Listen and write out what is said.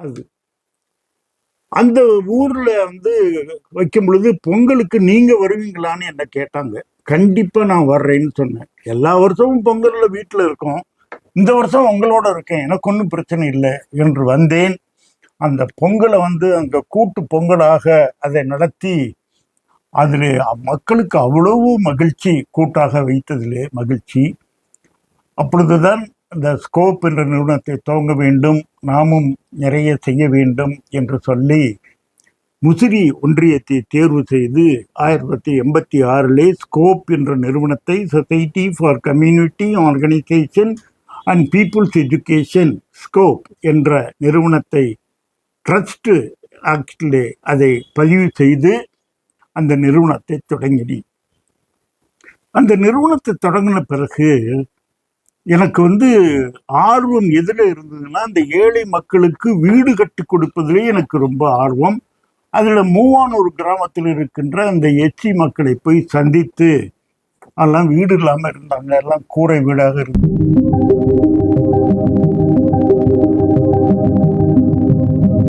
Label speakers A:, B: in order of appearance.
A: அது அந்த ஊர்ல வந்து வைக்கும் பொழுது பொங்கலுக்கு நீங்க வருவீங்களான்னு என்ன கேட்டாங்க. கண்டிப்பா நான் வர்றேன்னு சொன்னேன். எல்லா வருஷமும் பொங்கல்ல வீட்டுல இருக்கோம். இந்த வருஷம் உங்களோட இருக்கேன். எனக்கு ஒன்றும் பிரச்சனை இல்லை என்று வந்தேன். அந்த பொங்கலை வந்து அங்க கூட்டு பொங்கலாக அதை நடத்தி அதிலே மக்களுக்கு அவ்வளவு மகிழ்ச்சி, கூட்டாக வைத்ததிலே மகிழ்ச்சி. அப்பொழுதுதான் இந்த ஸ்கோப் என்ற நிறுவனத்தை துவங்க வேண்டும், நாமும் நிறைய செய்ய வேண்டும் என்று சொல்லி முசிறி ஒன்றியத்தை தேர்வு செய்து 1986 ஸ்கோப் என்ற நிறுவனத்தை, society for community organisation and people's education SCOPE என்ற நிறுவனத்தை ட்ரஸ்ட் ஆக்டிலே அதை பதிவு செய்து அந்த நிறுவனத்தை தொடங்கினேன். அந்த நிறுவனத்தை தொடங்கின பிறகு எனக்கு வந்து ஆர்வம் எதில் இருந்ததுன்னா, அந்த ஏழை மக்களுக்கு வீடு கட்டி கொடுப்பதிலே எனக்கு ரொம்ப ஆர்வம். அதில் மூவானூர் கிராமத்தில் இருக்கின்ற அந்த எச்சி மக்களை போய் சந்தித்து, அதெல்லாம் வீடு இல்லாமல் இருந்தாங்க, எல்லாம் கூரை வீடாக இருக்கு.